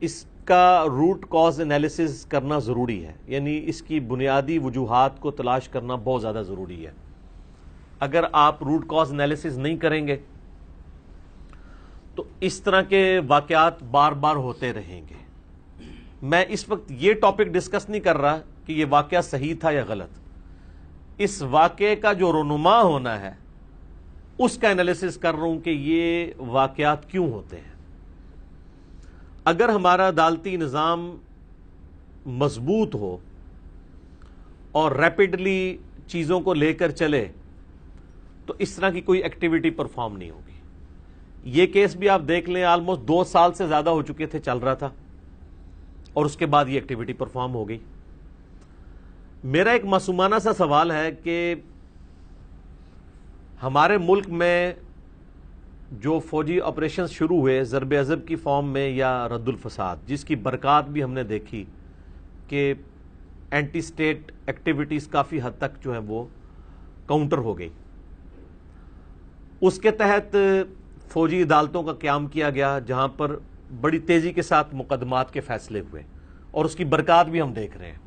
اس کا root cause analysis کرنا ضروری ہے، یعنی اس کی بنیادی وجوہات کو تلاش کرنا بہت زیادہ ضروری ہے۔ اگر آپ روٹ کاز انالیسس نہیں کریں گے تو اس طرح کے واقعات بار بار ہوتے رہیں گے۔ میں اس وقت یہ ٹاپک ڈسکس نہیں کر رہا کہ یہ واقعہ صحیح تھا یا غلط، اس واقعے کا جو رونما ہونا ہے اس کا انالیسس کر رہا ہوں کہ یہ واقعات کیوں ہوتے ہیں۔ اگر ہمارا عدالتی نظام مضبوط ہو اور ریپڈلی چیزوں کو لے کر چلے تو اس طرح کی کوئی ایکٹیویٹی پرفارم نہیں ہوگی۔ یہ کیس بھی آپ دیکھ لیں، آلموسٹ 2 سال سے زیادہ ہو چکے تھے، چل رہا تھا، اور اس کے بعد یہ ایکٹیویٹی پرفارم ہو گئی۔ میرا ایک معصومانہ سا سوال ہے کہ ہمارے ملک میں جو فوجی آپریشنز شروع ہوئے ضرب عضب کی فارم میں یا رد الفساد، جس کی برکات بھی ہم نے دیکھی کہ اینٹی اسٹیٹ ایکٹیویٹیز کافی حد تک جو ہیں وہ کاؤنٹر ہو گئی، اس کے تحت فوجی عدالتوں کا قیام کیا گیا جہاں پر بڑی تیزی کے ساتھ مقدمات کے فیصلے ہوئے، اور اس کی برکات بھی ہم دیکھ رہے ہیں۔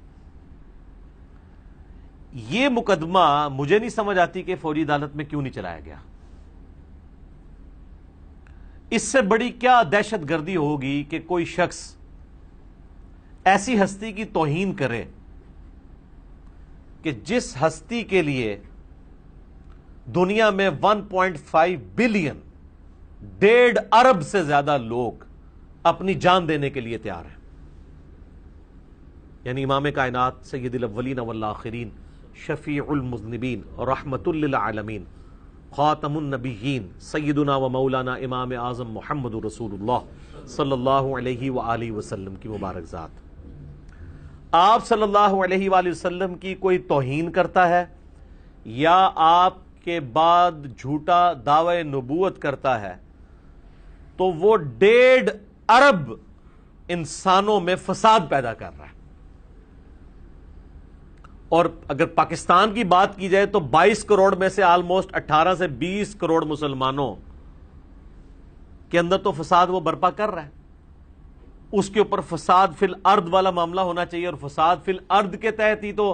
یہ مقدمہ مجھے نہیں سمجھ آتی کہ فوجی عدالت میں کیوں نہیں چلایا گیا۔ اس سے بڑی کیا دہشت گردی ہوگی کہ کوئی شخص ایسی ہستی کی توہین کرے کہ جس ہستی کے لیے دنیا میں 1.5 بلین 1.5 ارب سے زیادہ لوگ اپنی جان دینے کے لیے تیار ہیں، یعنی امام کائنات سید الاولین والآخرین، شفیع المذنبین، رحمت للعالمین، خاتم النبیین، سیدنا و مولانا امام اعظم محمد رسول اللہ صلی اللہ علیہ وآلہ وسلم کی مبارک ذات۔ آپ صلی اللہ علیہ وآلہ وسلم کی کوئی توہین کرتا ہے یا آپ کے بعد جھوٹا دعوی نبوت کرتا ہے تو وہ 1.5 ارب انسانوں میں فساد پیدا کر رہا ہے۔ اور اگر پاکستان کی بات کی جائے تو 22 کروڑ میں سے آلموسٹ 18 سے 20 کروڑ مسلمانوں کے اندر تو فساد وہ برپا کر رہا ہے۔ اس کے اوپر فساد فی الارض والا معاملہ ہونا چاہیے، اور فساد فی الارض کے تحت ہی تو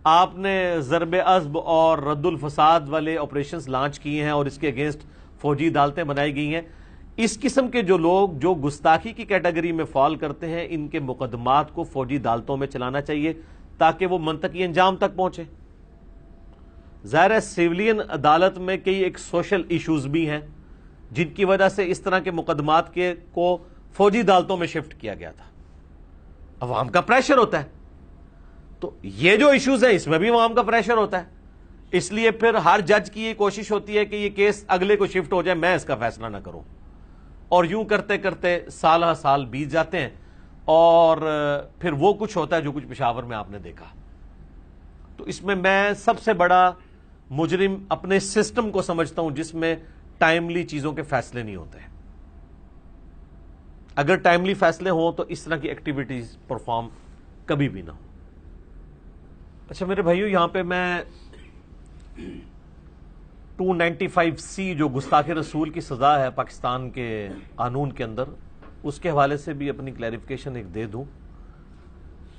آپ نے ضرب عضب اور رد الفساد والے آپریشنز لانچ کیے ہیں اور اس کے اگینسٹ فوجی عدالتیں بنائی گئی ہیں۔ اس قسم کے جو لوگ جو گستاخی کی کیٹیگری میں فال کرتے ہیں، ان کے مقدمات کو فوجی عدالتوں میں چلانا چاہیے تاکہ وہ منطقی انجام تک پہنچے۔ ظاہر ہے سیولین عدالت میں کئی ایک سوشل ایشوز بھی ہیں جن کی وجہ سے اس طرح کے مقدمات کو فوجی عدالتوں میں شفٹ کیا گیا تھا۔ عوام کا پریشر ہوتا ہے، تو یہ جو ایشوز ہیں اس میں بھی عوام کا پریشر ہوتا ہے، اس لیے پھر ہر جج کی یہ کوشش ہوتی ہے کہ یہ کیس اگلے کو شفٹ ہو جائے، میں اس کا فیصلہ نہ کروں، اور یوں کرتے کرتے سال ہر سال بیت جاتے ہیں، اور پھر وہ کچھ ہوتا ہے جو کچھ پشاور میں آپ نے دیکھا۔ تو اس میں سب سے بڑا مجرم اپنے سسٹم کو سمجھتا ہوں جس میں ٹائملی چیزوں کے فیصلے نہیں ہوتے ہیں۔ اگر ٹائملی فیصلے ہوں تو اس طرح کی ایکٹیویٹیز پرفارم کبھی بھی نہ ہو۔ اچھا میرے بھائیو، یہاں پہ میں 295C جو گستاخ رسول کی سزا ہے پاکستان کے قانون کے اندر، اس کے حوالے سے بھی اپنی کلیریفیکیشن ایک دے دوں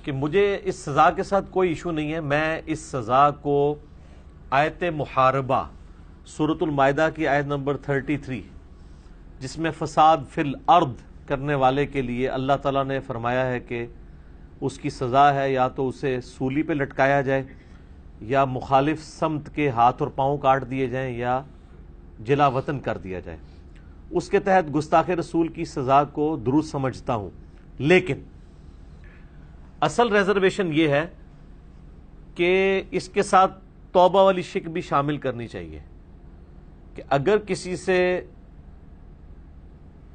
کہ مجھے اس سزا کے ساتھ کوئی ایشو نہیں ہے۔ میں اس سزا کو آیت محاربہ سورۃ المائدہ کی آیت نمبر 33 جس میں فساد فی الارض کرنے والے کے لیے اللہ تعالیٰ نے فرمایا ہے کہ اس کی سزا ہے یا تو اسے سولی پہ لٹکایا جائے، یا مخالف سمت کے ہاتھ اور پاؤں کاٹ دیے جائیں، یا جلا وطن کر دیا جائے، اس کے تحت گستاخ رسول کی سزا کو درست سمجھتا ہوں۔ لیکن اصل ریزرویشن یہ ہے کہ اس کے ساتھ توبہ والی شک بھی شامل کرنی چاہیے کہ اگر کسی سے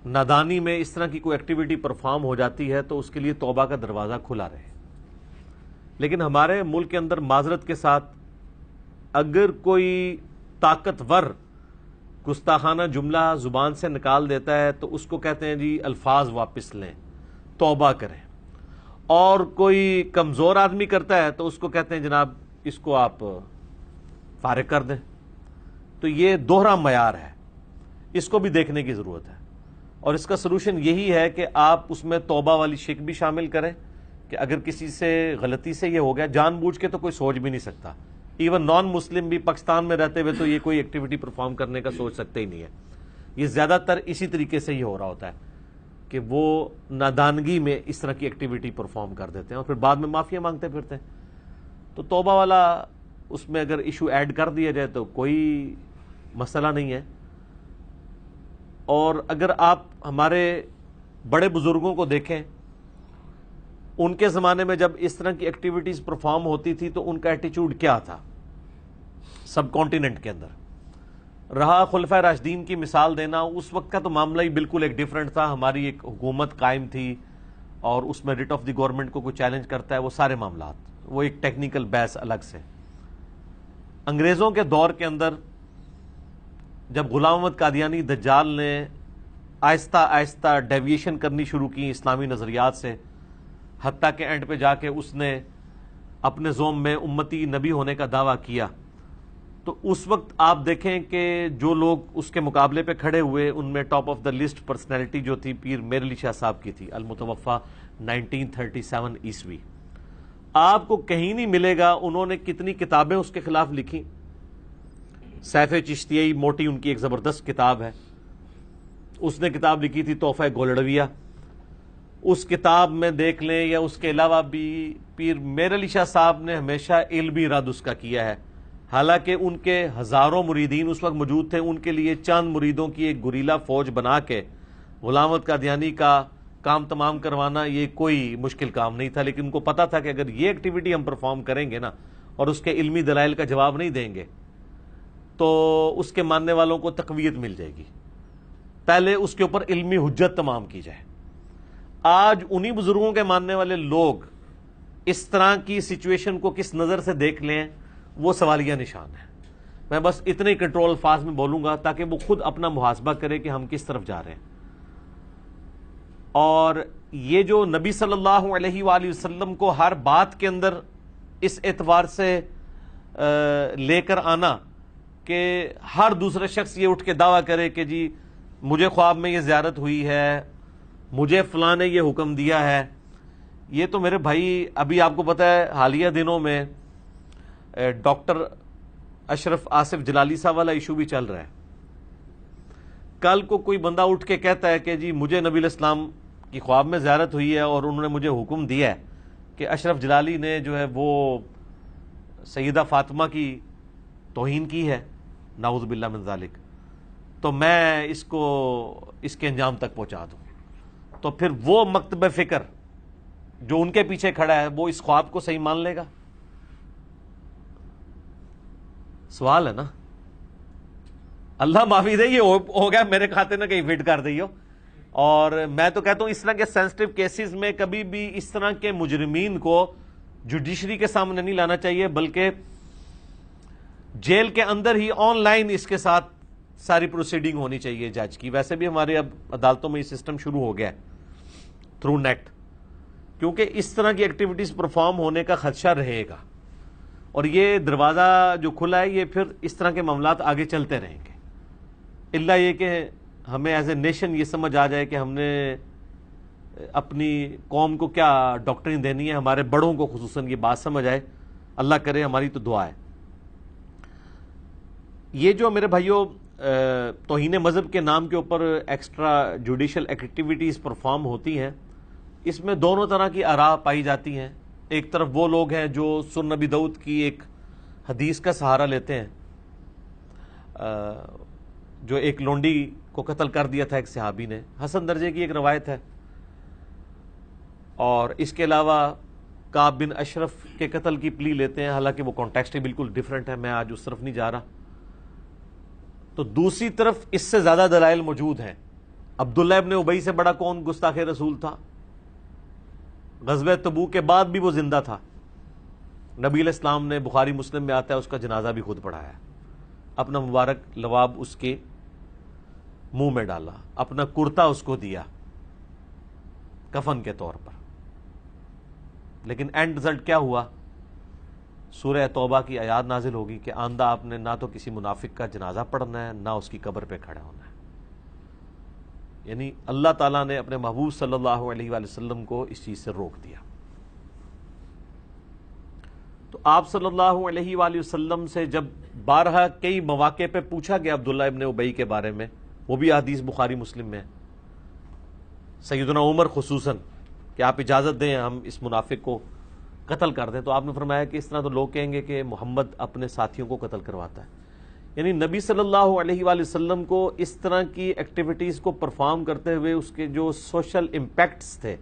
نادانی میں اس طرح کی کوئی ایکٹیویٹی پرفارم ہو جاتی ہے تو اس کے لیے توبہ کا دروازہ کھلا رہے۔ لیکن ہمارے ملک کے اندر معذرت کے ساتھ اگر کوئی طاقتور گستاخانہ جملہ زبان سے نکال دیتا ہے تو اس کو کہتے ہیں جی الفاظ واپس لیں، توبہ کریں، اور کوئی کمزور آدمی کرتا ہے تو اس کو کہتے ہیں جناب اس کو آپ فارغ کر دیں۔ تو یہ دوہرا معیار ہے، اس کو بھی دیکھنے کی ضرورت ہے۔ اور اس کا سلوشن یہی ہے کہ آپ اس میں توبہ والی شک بھی شامل کریں کہ اگر کسی سے غلطی سے یہ ہو گیا، جان بوجھ کے تو کوئی سوچ بھی نہیں سکتا، ایون نان مسلم بھی پاکستان میں رہتے ہوئے تو یہ کوئی ایکٹیویٹی پرفارم کرنے کا سوچ سکتے ہی نہیں ہے. یہ زیادہ تر اسی طریقے سے ہی ہو رہا ہوتا ہے کہ وہ نادانگی میں اس طرح کی ایکٹیویٹی پرفارم کر دیتے ہیں اور پھر بعد میں معافیا مانگتے پھرتے ہیں. تو توبہ والا اس میں اگر ایشو ایڈ کر دیا جائے تو کوئی مسئلہ نہیں ہے. اور اگر آپ ہمارے بڑے بزرگوں کو دیکھیں، ان کے زمانے میں جب اس طرح کی ایکٹیویٹیز پرفارم ہوتی تھی تو ان کا ایٹیچیوڈ کیا تھا سب کانٹیننٹ کے اندر رہا. خلفائے راشدین کی مثال دینا، اس وقت کا تو معاملہ ہی بالکل ایک ڈیفرنٹ تھا. ہماری ایک حکومت قائم تھی اور اس میں ریٹ آف دی گورنمنٹ کو کوئی چیلنج کرتا ہے، وہ سارے معاملات، وہ ایک ٹیکنیکل بحث الگ سے. انگریزوں کے دور کے اندر جب غلام محمد قادیانی دجال نے آہستہ آہستہ ڈیویشن کرنی شروع کی اسلامی نظریات سے، حتیٰ کہ اینڈ پہ جا کے اس نے اپنے زوم میں امتی نبی ہونے کا دعویٰ کیا، تو اس وقت آپ دیکھیں کہ جو لوگ اس کے مقابلے پہ کھڑے ہوئے ان میں top of the list personality جو تھی پیر میر علی شاہ صاحب کی تھی، المتوفہ 1937 عیسوی. آپ کو کہیں نہیں ملے گا انہوں نے کتنی کتابیں اس کے خلاف لکھی. سیف چشتیئی موٹی ان کی ایک زبردست کتاب ہے، اس نے کتاب لکھی تھی تحفہ گولڑویہ. اس کتاب میں دیکھ لیں یا اس کے علاوہ بھی پیر میر علی شاہ صاحب نے ہمیشہ علمی رد اس کا کیا ہے. حالانکہ ان کے ہزاروں مریدین اس وقت موجود تھے، ان کے لیے چند مریدوں کی ایک گوریلا فوج بنا کے غلام محمد قادیانی کا کام تمام کروانا یہ کوئی مشکل کام نہیں تھا. لیکن ان کو پتا تھا کہ اگر یہ ایکٹیویٹی ہم پرفارم کریں گے نا اور اس کے علمی دلائل کا جواب نہیں دیں گے تو اس کے ماننے والوں کو تقویت مل جائے گی. پہلے اس کے اوپر علمی حجت تمام کی جائے. آج انہی بزرگوں کے ماننے والے لوگ اس طرح کی سچویشن کو کس نظر سے دیکھ لیں وہ سوالیہ نشان ہے. میں بس اتنے کنٹرول الفاظ میں بولوں گا تاکہ وہ خود اپنا محاسبہ کرے کہ ہم کس طرف جا رہے ہیں. اور یہ جو نبی صلی اللہ علیہ وآلہ وسلم کو ہر بات کے اندر اس اعتبار سے لے کر آنا کہ ہر دوسرا شخص یہ اٹھ کے دعویٰ کرے کہ جی مجھے خواب میں یہ زیارت ہوئی ہے، مجھے فلاں نے یہ حکم دیا ہے، یہ تو میرے بھائی ابھی آپ کو پتہ ہے حالیہ دنوں میں ڈاکٹر اشرف آصف جلالی صاحب والا ایشو بھی چل رہا ہے. کل کو کوئی بندہ اٹھ کے کہتا ہے کہ جی مجھے نبی الاسلام کی خواب میں زیارت ہوئی ہے اور انہوں نے مجھے حکم دیا ہے کہ اشرف جلالی نے جو ہے وہ سیدہ فاطمہ کی توہین کی ہے، نعوذ باللہ من ذالک، تو میں اس کو اس کے انجام تک پہنچا دوں. تو پھر وہ مکتب فکر جو ان کے پیچھے کھڑا ہے وہ اس خواب کو صحیح مان لے گا؟ سوال ہے نا. اللہ معافی دے، یہ ہو گیا میرے کھاتے نہ کہیں فٹ کر دئیو. اور میں تو کہتا ہوں اس طرح کے سینسٹیو کیسز میں کبھی بھی اس طرح کے مجرمین کو جوڈیشری کے سامنے نہیں لانا چاہیے، بلکہ جیل کے اندر ہی آن لائن اس کے ساتھ ساری پروسیڈنگ ہونی چاہیے جج کی. ویسے بھی ہمارے اب عدالتوں میں یہ سسٹم شروع ہو گیا ہے تھرو نیٹ، کیونکہ اس طرح کی ایکٹیویٹیز پرفارم ہونے کا خدشہ رہے گا اور یہ دروازہ جو کھلا ہے یہ پھر اس طرح کے معاملات آگے چلتے رہیں گے. الا یہ کہ ہمیں ایز اے نیشن یہ سمجھ آ جائے کہ ہم نے اپنی قوم کو کیا ڈاکٹرین دینی ہے، ہمارے بڑوں کو خصوصاً یہ بات سمجھ آئے. اللہ کرے، ہماری تو دعا ہے. یہ جو میرے بھائیوں توہین مذہب کے نام کے اوپر ایکسٹرا جوڈیشل ایکٹیویٹیز پرفارم ہوتی ہیں، اس میں دونوں طرح کی آراء پائی جاتی ہیں. ایک طرف وہ لوگ ہیں جو سنن نبی داؤد کی ایک حدیث کا سہارا لیتے ہیں، جو ایک لونڈی کو قتل کر دیا تھا ایک صحابی نے، حسن درجے کی ایک روایت ہے. اور اس کے علاوہ کعب بن اشرف کے قتل کی پلی لیتے ہیں، حالانکہ وہ کانٹیکسٹ ہی بالکل ڈیفرنٹ ہے، میں آج اس طرف نہیں جا رہا. تو دوسری طرف اس سے زیادہ دلائل موجود ہیں. عبداللہ ابن ابی سے بڑا کون گستاخ رسول تھا؟ غزوہ تبوک کے بعد بھی وہ زندہ تھا. نبی علیہ السلام نے، بخاری مسلم میں آتا ہے، اس کا جنازہ بھی خود پڑھایا، اپنا مبارک لواب اس کے منہ میں ڈالا، اپنا کرتا اس کو دیا کفن کے طور پر. لیکن اینڈ رزلٹ کیا ہوا؟ سورہ توبہ کی آیات نازل ہوگی کہ آندہ آپ نے نہ تو کسی منافق کا جنازہ پڑھنا ہے، نہ اس کی قبر پہ کھڑے ہونا ہے. یعنی اللہ تعالیٰ نے اپنے محبوب صلی اللہ علیہ وآلہ وسلم کو اس چیز سے روک دیا. تو آپ صلی اللہ علیہ وآلہ وسلم سے جب بارہا کئی مواقع پہ پوچھا گیا عبداللہ ابن ابی کے بارے میں، وہ بھی حدیث بخاری مسلم میں ہے، سیدنا عمر خصوصاً، کہ آپ اجازت دیں ہم اس منافق کو قتل کر دیں، تو آپ نے فرمایا کہ اس طرح تو لوگ کہیں گے کہ محمد اپنے ساتھیوں کو قتل کرواتا ہے. یعنی نبی صلی اللہ علیہ وآلہ وسلم کو اس طرح کی ایکٹیویٹیز کو پرفارم کرتے ہوئے اس کے جو سوشل امپیکٹس تھے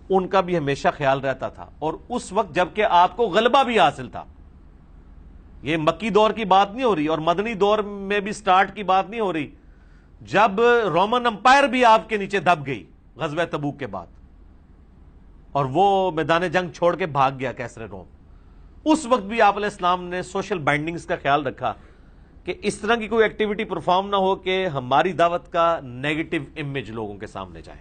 ان کا بھی ہمیشہ خیال رہتا تھا، اور اس وقت جب کہ آپ کو غلبہ بھی حاصل تھا. یہ مکی دور کی بات نہیں ہو رہی اور مدنی دور میں بھی سٹارٹ کی بات نہیں ہو رہی، جب رومن امپائر بھی آپ کے نیچے دب گئی غزوہ تبوک کے بعد اور وہ میدان جنگ چھوڑ کے بھاگ گیا کیسر روم، اس وقت بھی آپ علیہ السلام نے سوشل بائنڈنگز کا خیال رکھا کہ اس طرح کی کوئی ایکٹیویٹی پرفارم نہ ہو کہ ہماری دعوت کا نیگیٹو امیج لوگوں کے سامنے جائے.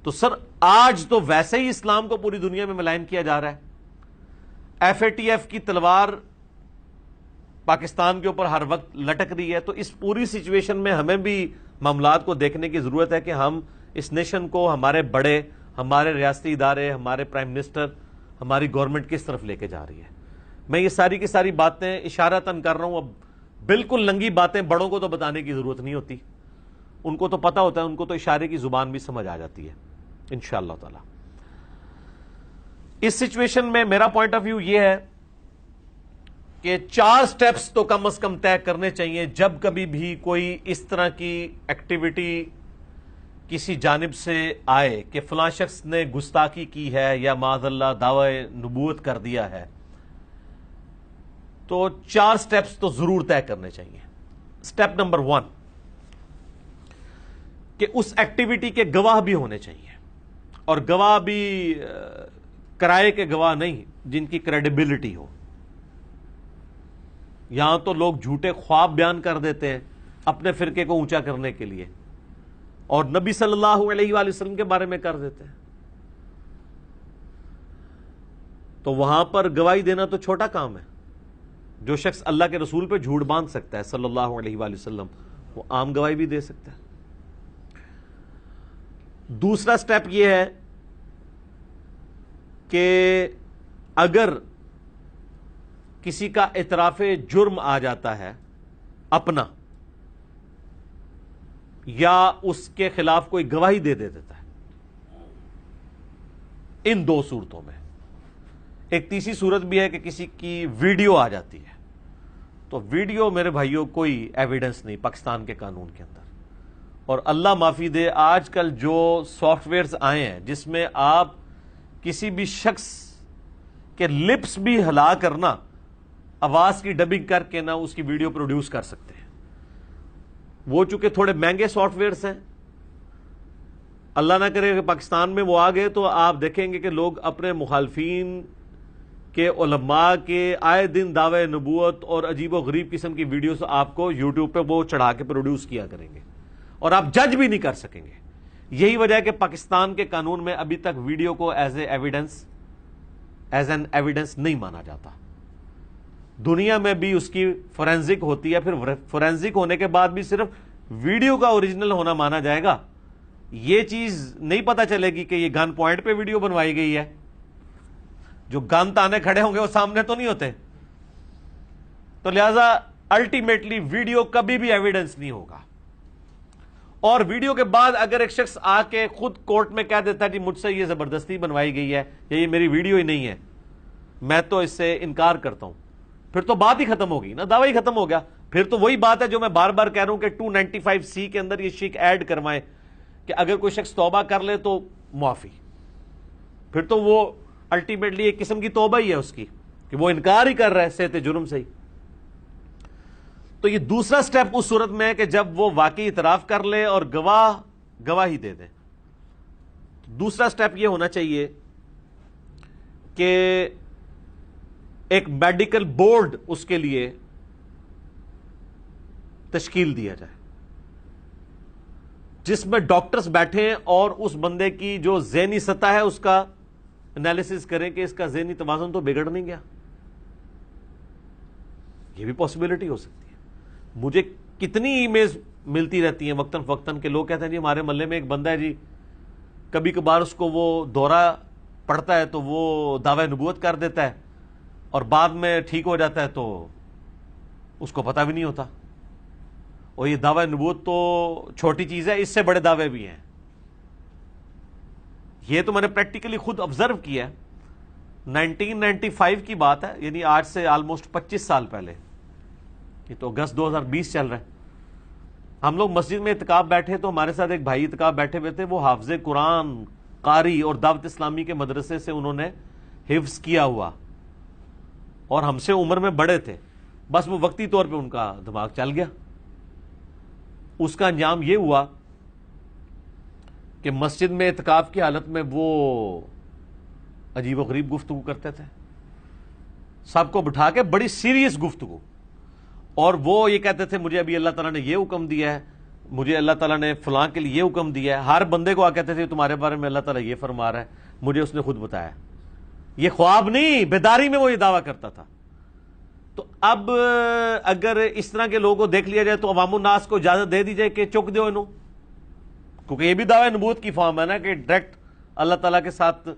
تو سر آج تو ویسے ہی اسلام کو پوری دنیا میں ملائن کیا جا رہا ہے. ایف اے ٹی ایف کی تلوار پاکستان کے اوپر ہر وقت لٹک رہی ہے. تو اس پوری سچویشن میں ہمیں بھی معاملات کو دیکھنے کی ضرورت ہے کہ ہم اس نیشن کو، ہمارے بڑے، ہمارے ریاستی ادارے، ہمارے پرائم منسٹر، ہماری گورنمنٹ کس طرف لے کے جا رہی ہے. میں یہ ساری کی ساری باتیں اشارتاً کر رہا ہوں. اب بالکل ننگی باتیں بڑوں کو تو بتانے کی ضرورت نہیں ہوتی، ان کو تو پتا ہوتا ہے، ان کو تو اشارے کی زبان بھی سمجھ آ جاتی ہے انشاءاللہ تعالی. اس سچویشن میں میرا پوائنٹ آف ویو یہ ہے کہ 4 سٹیپس تو کم از کم طے کرنے چاہیے جب کبھی بھی کوئی اس طرح کی ایکٹیویٹی کسی جانب سے آئے کہ فلاں شخص نے گستاخی کی ہے یا معاذ اللہ دعوی نبوت کر دیا ہے. تو 4 سٹیپس تو ضرور طے کرنے چاہیے. سٹیپ نمبر 1 کہ اس ایکٹیویٹی کے گواہ بھی ہونے چاہیے، اور گواہ بھی کرائے کے گواہ نہیں، جن کی کریڈیبلٹی ہو. یہاں تو لوگ جھوٹے خواب بیان کر دیتے ہیں اپنے فرقے کو اونچا کرنے کے لیے، اور نبی صلی اللہ علیہ وآلہ وسلم کے بارے میں کر دیتے ہیں. تو وہاں پر گواہی دینا تو چھوٹا کام ہے. جو شخص اللہ کے رسول پہ جھوٹ باندھ سکتا ہے صلی اللہ علیہ وآلہ وسلم، وہ عام گواہی بھی دے سکتا ہے. دوسرا سٹیپ یہ ہے کہ اگر کسی کا اعتراف جرم آ جاتا ہے اپنا، یا اس کے خلاف کوئی گواہی دے دیتا ہے، ان 2 صورتوں میں. ایک تیسری صورت بھی ہے کہ کسی کی ویڈیو آ جاتی ہے. تو ویڈیو میرے بھائیوں کوئی ایویڈنس نہیں پاکستان کے قانون کے اندر. اور اللہ معافی دے، آج کل جو سافٹ ویئرز آئے ہیں جس میں آپ کسی بھی شخص کے لپس بھی ہلا کرنا، آواز کی ڈبنگ کر کے نہ اس کی ویڈیو پروڈیوس کر سکتے ہیں. وہ چونکہ تھوڑے مہنگے سافٹ ویئرز ہیں، اللہ نہ کرے کہ پاکستان میں وہ آ گئے تو آپ دیکھیں گے کہ لوگ اپنے مخالفین کے علماء کے آئے دن دعوے نبوت اور عجیب و غریب قسم کی ویڈیوز آپ کو یوٹیوب پہ وہ چڑھا کے پروڈیوس کیا کریں گے، اور آپ جج بھی نہیں کر سکیں گے. یہی وجہ ہے کہ پاکستان کے قانون میں ابھی تک ویڈیو کو ایز این ایویڈنس نہیں مانا جاتا. دنیا میں بھی اس کی فورینزک ہوتی ہے، پھر فورینزک ہونے کے بعد بھی صرف ویڈیو کا اوریجنل ہونا مانا جائے گا. یہ چیز نہیں پتا چلے گی کہ یہ گن پوائنٹ پہ ویڈیو بنوائی گئی ہے. جو گن تانے کھڑے ہوں گے وہ سامنے تو نہیں ہوتے. تو لہذا الٹیمیٹلی ویڈیو کبھی بھی ایویڈنس نہیں ہوگا. اور ویڈیو کے بعد اگر ایک شخص آ کے خود کورٹ میں کہہ دیتا ہے کہ مجھ سے یہ زبردستی بنوائی گئی ہے یا یہ میری ویڈیو ہی نہیں ہے، میں تو اس سے انکار کرتا ہوں، پھر تو بات ہی ختم ہوگی نا، دعویٰ ہی ختم ہو گیا. پھر تو وہی بات ہے جو میں بار بار کہہ رہا ہوں کہ 295C کے اندر یہ شک ایڈ کروائیں کہ اگر کوئی شخص توبہ کر لے تو معافی. پھر تو وہ الٹیمیٹلی ایک قسم کی توبہ ہی ہے اس کی کہ وہ انکار ہی کر رہا ہے صحت جرم سے ہی. تو یہ دوسرا سٹیپ اس صورت میں ہے کہ جب وہ واقعی اعتراف کر لے اور گواہی دے دے. دوسرا سٹیپ یہ ہونا چاہیے کہ ایک میڈیکل بورڈ اس کے لیے تشکیل دیا جائے جس میں ڈاکٹرز بیٹھیں اور اس بندے کی جو ذہنی سطح ہے اس کا انالیسس کریں کہ اس کا ذہنی توازن تو بگڑ نہیں گیا. یہ بھی پاسبلٹی ہو سکتی ہے. مجھے کتنی ای میلز ملتی رہتی ہیں وقتاً فوقتاً کہ لوگ کہتے ہیں جی ہمارے محلے میں ایک بندہ ہے جی، کبھی کبھار اس کو وہ دورہ پڑتا ہے تو وہ دعوی نبوت کر دیتا ہے اور بعد میں ٹھیک ہو جاتا ہے تو اس کو پتہ بھی نہیں ہوتا. اور یہ دعوی نبوت تو چھوٹی چیز ہے، اس سے بڑے دعوے بھی ہیں. یہ تو میں نے پریکٹیکلی خود آبزرو کیا ہے. 1995 کی بات ہے، یعنی آج سے آلموسٹ 25 سال پہلے. یہ تو اگست 2020 چل رہا ہے. ہم لوگ مسجد میں اعتکاف بیٹھے تو ہمارے ساتھ ایک بھائی اعتکاف بیٹھے ہوئے تھے. وہ حافظ قرآن، قاری اور دعوت اسلامی کے مدرسے سے انہوں نے حفظ کیا ہوا اور ہم سے عمر میں بڑے تھے. بس وہ وقتی طور پہ ان کا دماغ چل گیا. اس کا انجام یہ ہوا کہ مسجد میں اعتکاف کی حالت میں وہ عجیب و غریب گفتگو کرتے تھے، سب کو بٹھا کے بڑی سیریس گفتگو. اور وہ یہ کہتے تھے مجھے ابھی اللہ تعالیٰ نے یہ حکم دیا ہے، مجھے اللہ تعالیٰ نے فلاں کے لیے یہ حکم دیا ہے. ہر بندے کو آ کہتے تھے تمہارے بارے میں اللہ تعالیٰ یہ فرما رہا ہے، مجھے اس نے خود بتایا. یہ خواب نہیں، بیداری میں وہ یہ دعویٰ کرتا تھا. تو اب اگر اس طرح کے لوگوں کو دیکھ لیا جائے تو عوام الناس کو اجازت دے دی جائے کہ چک دو انہوں، کیونکہ یہ بھی دعوی نبوت کی فارم ہے نا کہ ڈائریکٹ اللہ تعالیٰ کے ساتھ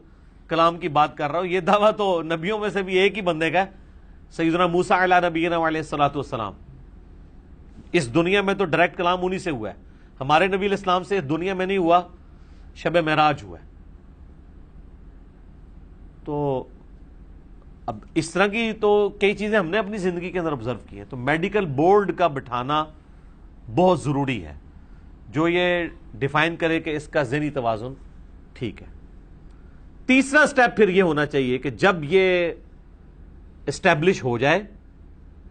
کلام کی بات کر رہا ہوں. یہ دعویٰ تو نبیوں میں سے بھی ایک ہی بندے کا ہے، سیدنا موسیٰ علیہ نبینا علیہ الصلوۃ والسلام. اس دنیا میں تو ڈائریکٹ کلام انہی سے ہوا ہے. ہمارے نبی علیہ السلام سے دنیا میں نہیں ہوا، شب معراج ہوا ہے. تو اب اس طرح کی تو کئی چیزیں ہم نے اپنی زندگی کے اندر آبزرو کی ہیں. تو میڈیکل بورڈ کا بٹھانا بہت ضروری ہے، جو یہ ڈیفائن کرے کہ اس کا ذہنی توازن ٹھیک ہے. تیسرا سٹیپ پھر یہ ہونا چاہیے کہ جب یہ اسٹیبلش ہو جائے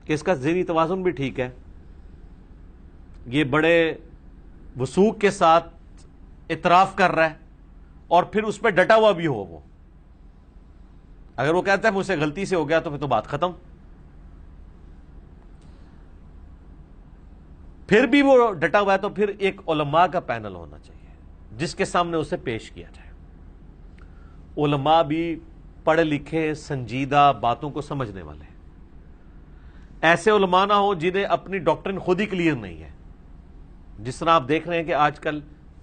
کہ اس کا ذہنی توازن بھی ٹھیک ہے، یہ بڑے وثوق کے ساتھ اعتراف کر رہا ہے اور پھر اس پہ ڈٹا ہوا بھی ہو. وہ اگر وہ کہتا ہے مجھ سے غلطی سے ہو گیا تو پھر تو بات ختم. پھر بھی وہ ڈٹا ہوا ہے تو پھر ایک علماء کا پینل ہونا چاہیے جس کے سامنے اسے پیش کیا جائے. علماء بھی پڑھے لکھے سنجیدہ باتوں کو سمجھنے والے، ایسے علماء نہ ہوں جنہیں اپنی ڈاکٹرن خود ہی کلیئر نہیں ہے. جس طرح آپ دیکھ رہے ہیں کہ آج کل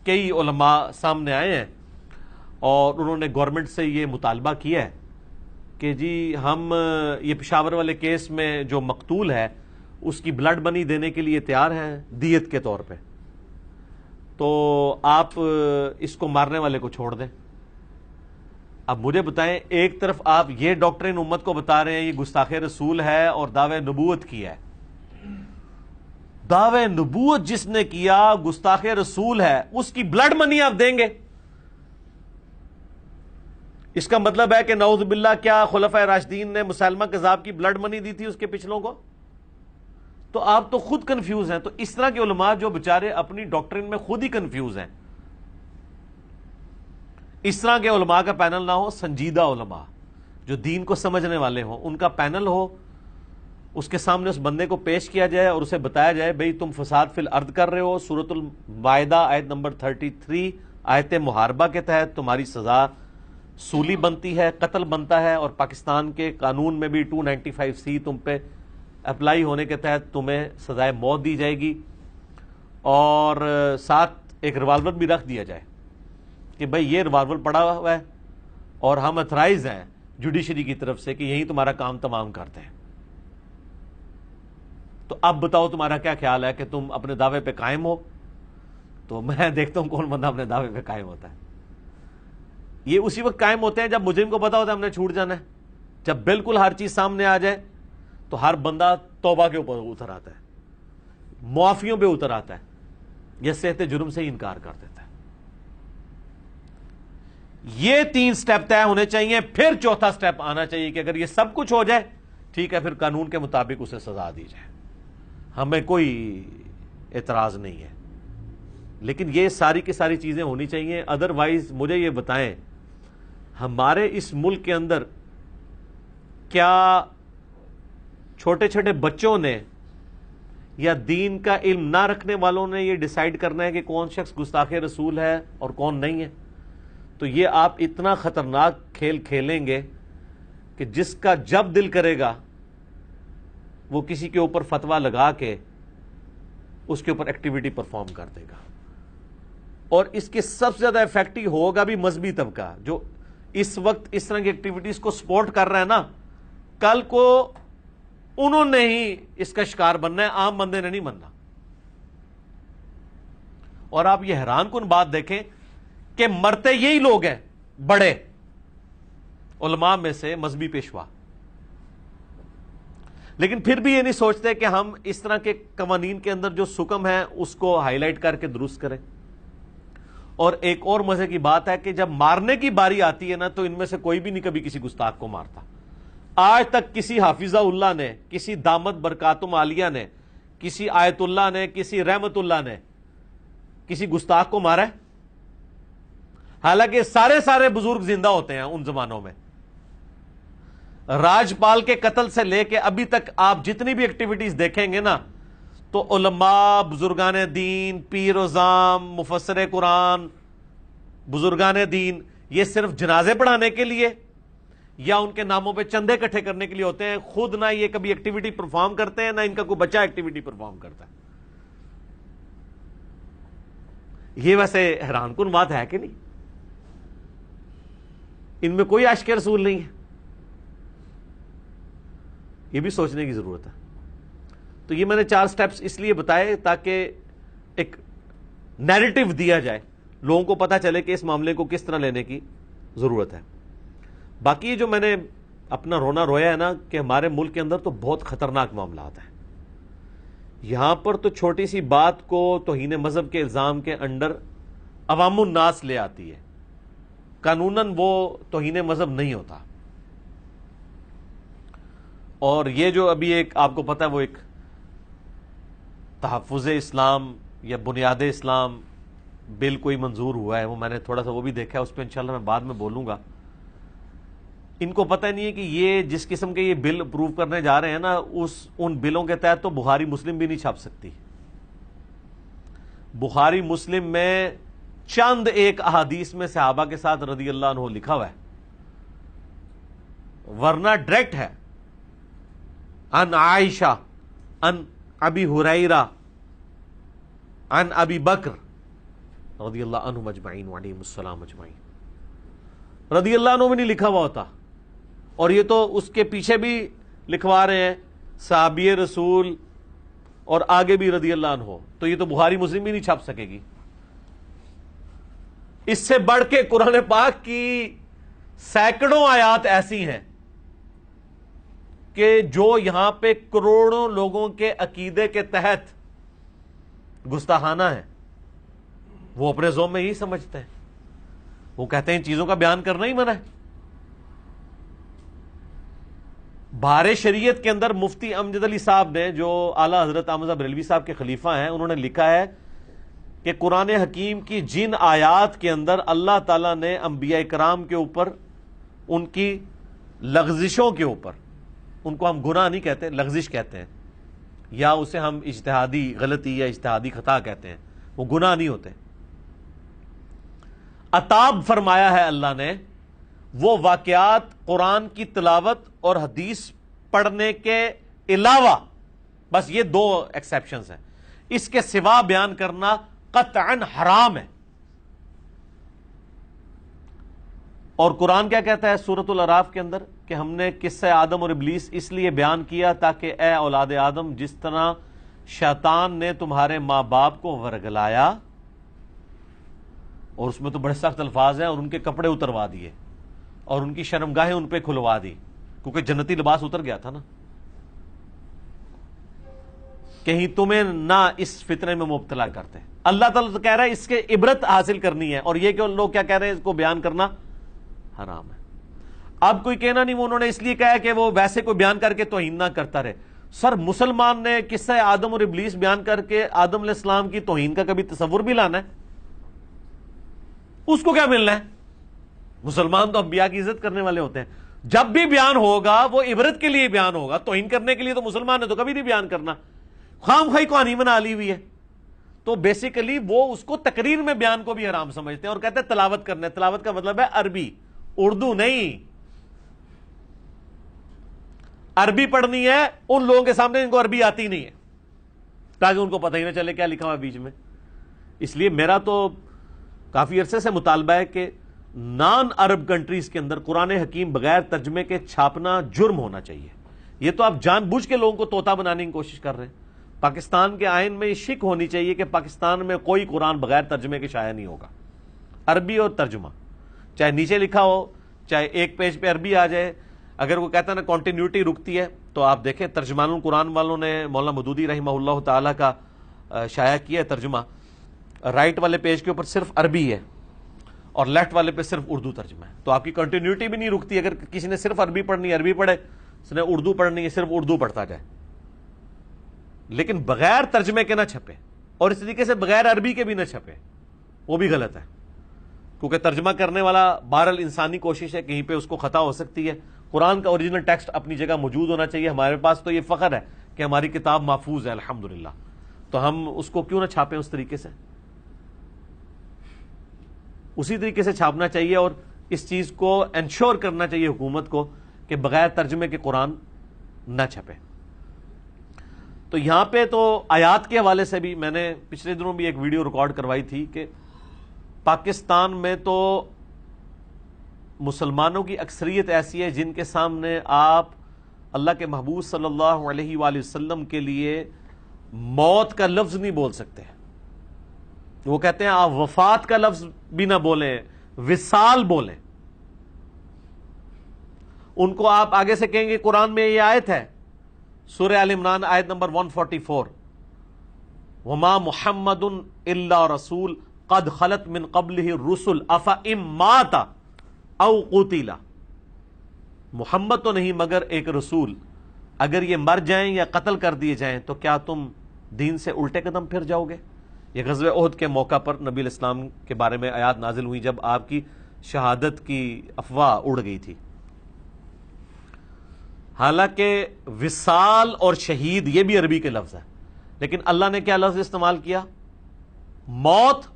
کئی علماء سامنے آئے ہیں اور انہوں نے گورنمنٹ سے یہ مطالبہ کیا ہے کہ جی ہم یہ پشاور والے کیس میں جو مقتول ہے اس کی بلڈ منی دینے کے لیے تیار ہیں دیت کے طور پہ، تو آپ اس کو مارنے والے کو چھوڑ دیں. اب مجھے بتائیں، ایک طرف آپ یہ ڈاکٹرین امت کو بتا رہے ہیں یہ گستاخ رسول ہے اور دعوی نبوت کی ہے. دعوی نبوت جس نے کیا گستاخ رسول ہے، اس کی بلڈ منی آپ دیں گے؟ اس کا مطلب ہے کہ نعوذ باللہ کیا خلفائے راشدین نے مسلمہ کذاب کی بلڈ منی دی تھی اس کے پچھلوں کو؟ تو آپ تو خود کنفیوز ہیں. تو اس طرح کے علماء جو بچارے اپنی ڈاکٹرین میں خود ہی کنفیوز ہیں، اس طرح کے علماء کا پینل نہ ہو. سنجیدہ علماء جو دین کو سمجھنے والے ہوں ان کا پینل ہو، اس کے سامنے اس بندے کو پیش کیا جائے اور اسے بتایا جائے بھئی تم فساد فی الارض کر رہے ہو، سورۃ المائدہ آیت نمبر 33 آیت محاربہ کے تحت تمہاری سزا سولی بنتی ہے، قتل بنتا ہے، اور پاکستان کے قانون میں بھی 295C تم پہ اپلائی ہونے کے تحت تمہیں سزائے موت دی جائے گی، اور ساتھ ایک ریوالور بھی رکھ دیا جائے کہ بھئی یہ ریوالور پڑا ہوا ہے اور ہم اتھرائز ہیں جوڈیشری کی طرف سے کہ یہی تمہارا کام تمام کرتے ہیں. تو اب بتاؤ تمہارا کیا خیال ہے کہ تم اپنے دعوے پہ قائم ہو؟ تو میں دیکھتا ہوں کون بندہ اپنے دعوے پہ قائم ہوتا ہے. یہ اسی وقت قائم ہوتے ہیں جب مجرم کو پتا ہوتا ہے ہم نے چھوٹ جانا ہے. جب بالکل ہر چیز سامنے آ جائے تو ہر بندہ توبہ کے اوپر اتر آتا ہے، معافیوں پہ اتر آتا ہے، یہ صحت جرم سے ہی انکار کر دیتا ہے. یہ 3 سٹیپ طے ہونے چاہیے. پھر چوتھا سٹیپ آنا چاہیے کہ اگر یہ سب کچھ ہو جائے ٹھیک ہے، پھر قانون کے مطابق اسے سزا دی جائے، ہمیں کوئی اعتراض نہیں ہے. لیکن یہ ساری کی ساری چیزیں ہونی چاہیے. ادروائز مجھے یہ بتائیں، ہمارے اس ملک کے اندر کیا چھوٹے چھوٹے بچوں نے یا دین کا علم نہ رکھنے والوں نے یہ ڈیسائیڈ کرنا ہے کہ کون شخص گستاخ رسول ہے اور کون نہیں ہے؟ تو یہ آپ اتنا خطرناک کھیل کھیلیں گے کہ جس کا جب دل کرے گا وہ کسی کے اوپر فتویٰ لگا کے اس کے اوپر ایکٹیویٹی پرفارم کر دے گا. اور اس کے سب سے زیادہ افیکٹو ہوگا بھی مذہبی طبقہ جو اس وقت اس طرح کی ایکٹیویٹیز کو سپورٹ کر رہا ہے نا. کل کو انہوں نے ہی اس کا شکار بننا ہے, عام بندے نے نہیں بننا. اور آپ یہ حیران کن بات دیکھیں کہ مرتے یہی لوگ ہیں بڑے علماء میں سے, مذہبی پیشوا, لیکن پھر بھی یہ نہیں سوچتے کہ ہم اس طرح کے قوانین کے اندر جو سکم ہے اس کو ہائی لائٹ کر کے درست کریں. اور ایک اور مزے کی بات ہے کہ جب مارنے کی باری آتی ہے نا تو ان میں سے کوئی بھی نہیں کبھی کسی گستاخ کو مارتا. آج تک کسی حافظہ اللہ نے, کسی دامت برکاتم عالیہ نے, کسی آیت اللہ نے, کسی رحمت اللہ نے کسی گستاخ کو مارا ہے؟ حالانکہ سارے بزرگ زندہ ہوتے ہیں ان زمانوں میں. راجپال کے قتل سے لے کے ابھی تک آپ جتنی بھی ایکٹیویٹیز دیکھیں گے نا تو علماء, بزرگان دین, پیر و زام, مفسر قرآن, بزرگان دین, یہ صرف جنازے پڑھانے کے لیے یا ان کے ناموں پہ چندے اکٹھے کرنے کے لیے ہوتے ہیں. خود نہ یہ کبھی ایکٹیویٹی پرفارم کرتے ہیں, نہ ان کا کوئی بچہ ایکٹیویٹی پرفارم کرتا ہے. یہ ویسے حیران کن بات ہے کہ نہیں؟ ان میں کوئی عاشق رسول نہیں ہے. یہ بھی سوچنے کی ضرورت ہے. تو یہ میں نے 4 سٹیپس اس لیے بتائے تاکہ ایک نیریٹو دیا جائے, لوگوں کو پتا چلے کہ اس معاملے کو کس طرح لینے کی ضرورت ہے. باقی یہ جو میں نے اپنا رونا رویا ہے نا کہ ہمارے ملک کے اندر تو بہت خطرناک معاملات ہیں. یہاں پر تو چھوٹی سی بات کو توہین مذہب کے الزام کے انڈر عوام الناس لے آتی ہے. قانوناً وہ توہین مذہب نہیں ہوتا. اور یہ جو ابھی ایک آپ کو پتا ہے وہ ایک تحفظ اسلام یا بنیاد اسلام بل کوئی منظور ہوا ہے, وہ میں نے تھوڑا سا وہ بھی دیکھا ہے, اس پہ انشاءاللہ میں بعد میں بولوں گا. ان کو پتہ نہیں ہے کہ یہ جس قسم کے یہ بل اپروو کرنے جا رہے ہیں نا ان بلوں کے تحت تو بخاری مسلم بھی نہیں چھاپ سکتی. بخاری مسلم میں چند ایک احادیث میں صحابہ کے ساتھ رضی اللہ عنہ لکھا ہوا ہے, ورنہ ڈائریکٹ ہے ان عائشہ, ان ابی ہریرہ, ان ابی بکر رضی اللہ عنہم اجمعین وعلیہم السلام اجمعین. رضی اللہ عنہ میں نہیں لکھا ہوا ہوتا, اور یہ تو اس کے پیچھے بھی لکھوا رہے ہیں صحابی رسول اور آگے بھی رضی اللہ عنہ, تو یہ تو بخاری مسلم بھی نہیں چھاپ سکے گی. اس سے بڑھ کے قرآن پاک کی سینکڑوں آیات ایسی ہیں کہ جو یہاں پہ کروڑوں لوگوں کے عقیدے کے تحت گستاخانہ ہیں, وہ اپنے ذوق میں ہی سمجھتے ہیں. وہ کہتے ہیں ان چیزوں کا بیان کرنا ہی منع ہے. بہار شریعت کے اندر مفتی امجد علی صاحب نے, جو اعلیٰ حضرت احمد بریلوی صاحب کے خلیفہ ہیں, انہوں نے لکھا ہے کہ قرآن حکیم کی جن آیات کے اندر اللہ تعالیٰ نے انبیاء کرام کے اوپر ان کی لغزشوں کے اوپر, ان کو ہم گناہ نہیں کہتے, لغزش کہتے ہیں, یا اسے ہم اجتہادی غلطی یا اجتہادی خطا کہتے ہیں, وہ گناہ نہیں ہوتے, عتاب فرمایا ہے اللہ نے. وہ واقعات قرآن کی تلاوت اور حدیث پڑھنے کے علاوہ, بس یہ 2 ایکسیپشنز ہیں, اس کے سوا بیان کرنا قطعاً حرام ہے. اور قرآن کیا کہتا ہے سورۃ الاعراف کے اندر کہ ہم نے قصہ آدم اور ابلیس اس لیے بیان کیا تاکہ اے اولاد آدم, جس طرح شیطان نے تمہارے ماں باپ کو ورگلایا, اور اس میں تو بڑے سخت الفاظ ہیں, اور ان کے کپڑے اتروا دیے اور ان کی شرمگاہیں ان پہ کھلوا دی, کیونکہ جنتی لباس اتر گیا تھا نا, کہیں تمہیں نہ اس فتنے میں مبتلا کرتے. اللہ تعالیٰ تو کہہ رہا ہے اس کے عبرت حاصل کرنی ہے, اور یہ کہ لوگ کیا کہہ رہے ہیں اس کو بیان کرنا حرام ہے. اب کوئی کہنا نہیں وہ انہوں نے اس لیے کہا کہ وہ ویسے کوئی بیان کر کے توہین نہ کرتا رہے. سر مسلمان نے قصہ آدم اور ابلیس بیان کر کے آدم علیہ السلام کی توہین کا کبھی تصور بھی لانا ہے؟ اس کو کیا ملنا ہے؟ مسلمان تو انبیاء کی عزت کرنے والے ہوتے ہیں. جب بھی بیان ہوگا وہ عبرت کے لیے بیان ہوگا, توہین کرنے کے لیے تو مسلمان نے تو کبھی نہیں بیان کرنا, خام خواہی کہانی بنا لی ہوئی ہے. تو بیسیکلی وہ اس کو تقریر میں بیان کو بھی حرام سمجھتے ہیں اور کہتے ہیں تلاوت کرنا ہے. تلاوت کا مطلب ہے عربی, اردو نہیں. عربی پڑھنی ہے ان لوگوں کے سامنے جن کو عربی آتی نہیں ہے, تاکہ ان کو پتہ ہی نہ چلے کیا لکھا ہوا ہے بیچ میں. اس لیے میرا تو کافی عرصے سے مطالبہ ہے کہ نان عرب کنٹریز کے اندر قرآن حکیم بغیر ترجمے کے چھاپنا جرم ہونا چاہیے. یہ تو آپ جان بوجھ کے لوگوں کو طوطا بنانے کی کوشش کر رہے ہیں. پاکستان کے آئین میں یہ شک ہونی چاہیے کہ پاکستان میں کوئی قرآن بغیر ترجمے کے شائع نہیں ہوگا. عربی اور ترجمہ چاہے نیچے لکھا ہو چاہے ایک پیج پہ عربی آ جائے. اگر وہ کہتا ہے نا کنٹینیوٹی رکتی ہے تو آپ دیکھیں ترجمان القرآن والوں نے مولانا مودودی رحمہ اللہ تعالیٰ کا شائع کیا ہے ترجمہ. رائٹ والے پیج کے اوپر صرف عربی ہے اور لیفٹ والے پہ صرف اردو ترجمہ ہے, تو آپ کی کنٹینیوٹی بھی نہیں رکتی. اگر کسی نے صرف عربی پڑھنی ہے عربی پڑھے, اس نے اردو پڑھنی ہے صرف اردو پڑھتا جائے, لیکن بغیر ترجمے کے نہ چھپے اور اس طریقے سے بغیر عربی کے بھی نہ چھپے. وہ بھی غلط ہے, کیونکہ ترجمہ کرنے والا بہرحال انسانی کوشش ہے, کہیں پہ اس کو خطا ہو سکتی ہے. قرآن کا اوریجنل ٹیکسٹ اپنی جگہ موجود ہونا چاہیے. ہمارے پاس تو یہ فخر ہے کہ ہماری کتاب محفوظ ہے الحمدللہ, تو ہم اس کو کیوں نہ چھاپیں اس طریقے سے. اسی طریقے سے چھاپنا چاہیے اور اس چیز کو انشور کرنا چاہیے حکومت کو کہ بغیر ترجمے کے قرآن نہ چھپے. تو یہاں پہ تو آیات کے حوالے سے بھی میں نے پچھلے دنوں بھی ایک ویڈیو ریکارڈ کروائی تھی کہ پاکستان میں تو مسلمانوں کی اکثریت ایسی ہے جن کے سامنے آپ اللہ کے محبوب صلی اللہ علیہ وآلہ وسلم کے لیے موت کا لفظ نہیں بول سکتے. وہ کہتے ہیں آپ وفات کا لفظ بھی نہ بولیں, وصال بولیں. ان کو آپ آگے سے کہیں گے قرآن میں یہ آیت ہے سورہ آل عمران آیت نمبر 144, وما محمد الا رسول قد خلت من قبلہ الرسل افئن مات او قتل. محمد تو نہیں مگر ایک رسول, اگر یہ مر جائیں یا قتل کر دیے جائیں تو کیا تم دین سے الٹے قدم پھر جاؤ گے. یہ غزوہ احد کے موقع پر نبی الاسلام کے بارے میں آیات نازل ہوئی جب آپ کی شہادت کی افواہ اڑ گئی تھی. حالانکہ وصال اور شہید یہ بھی عربی کے لفظ ہے, لیکن اللہ نے کیا لفظ استعمال کیا؟ موت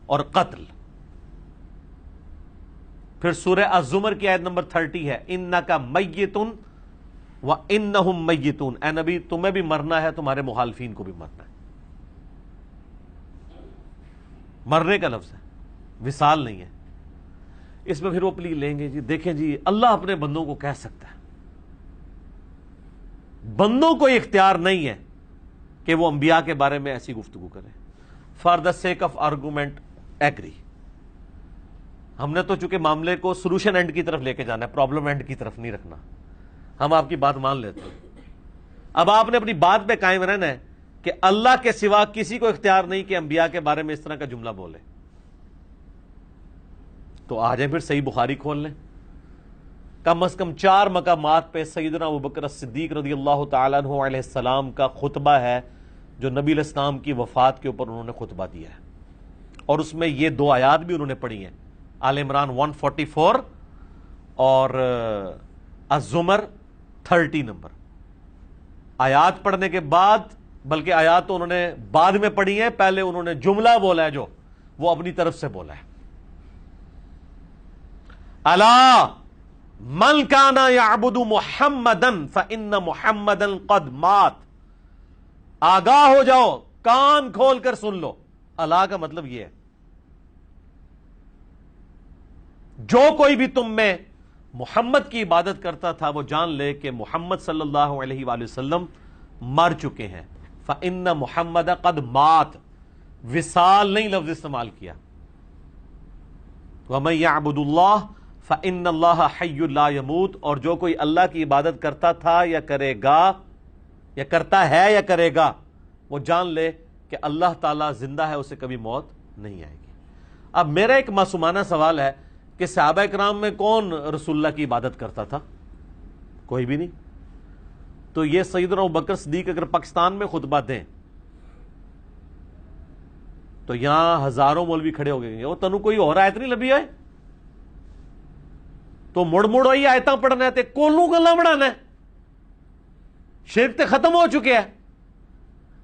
اور قتل. پھر سورہ الزمر کی آیت نمبر 30 ہے انک میت وانہم میتون, اے نبی تمہیں بھی مرنا ہے تمہارے مخالفین کو بھی مرنا ہے. مرنے کا لفظ ہے, وصال نہیں ہے. اس میں پھر وہ پلی لیں گے جی دیکھیں جی اللہ اپنے بندوں کو کہہ سکتا ہے, بندوں کو اختیار نہیں ہے کہ وہ انبیاء کے بارے میں ایسی گفتگو کریں. For the sake of argument agree. ہم نے تو چونکہ معاملے کو سولوشن اینڈ کی طرف لے کے جانا ہے, پرابلم اینڈ کی طرف نہیں رکھنا. ہم آپ کی بات مان لیتے ہیں. اب آپ نے اپنی بات پہ قائم رہنا ہے کہ اللہ کے سوا کسی کو اختیار نہیں کہ انبیاء کے بارے میں اس طرح کا جملہ بولے. تو آ جائیں پھر صحیح بخاری کھول لیں. کم از کم 4 مقامات پہ سیدنا ابوبکر صدیق رضی اللہ تعالیٰ عنہ علیہ السلام کا خطبہ ہے جو نبی علیہ السلام کی وفات کے اوپر انہوں نے خطبہ دیا ہے, اور اس میں یہ 2 آیات بھی انہوں نے پڑھی ہیں, آل عمران 144 اور الزمر 30 نمبر. آیات پڑھنے کے بعد, بلکہ آیات تو انہوں نے بعد میں پڑھی ہیں, پہلے انہوں نے جملہ بولا ہے جو وہ اپنی طرف سے بولا ہے. الا من کان یعبد محمدا فان محمدا قد مات. آگاہ ہو جاؤ, کان کھول کر سن لو. الا کا مطلب یہ ہے جو کوئی بھی تم میں محمد کی عبادت کرتا تھا وہ جان لے کہ محمد صلی اللہ علیہ وآلہ وسلم مر چکے ہیں. فإن محمد قد مات, وصال نہیں لفظ استعمال کیا. ومن يعبد اللہ فإن اللہ حی لا يموت, اور جو کوئی اللہ کی عبادت کرتا تھا یا کرے گا یا کرتا ہے یا کرے گا وہ جان لے کہ اللہ تعالیٰ زندہ ہے, اسے کبھی موت نہیں آئے گی. اب میرا ایک معصومانہ سوال ہے کہ صحابہ کرام میں کون رسول اللہ کی عبادت کرتا تھا؟ کوئی بھی نہیں. تو یہ سیدنا ابوبکر صدیق اگر پاکستان میں خطبہ دیں تو یہاں ہزاروں مولوی کھڑے ہو گئے, وہ تنو کوئی اور آیت نہیں لبھی ہے تو مڑ مڑ وہی آیتاں پڑھنا ہے, کولوں گلا بڑھانا ہے. شرک تے ختم ہو چکے ہیں.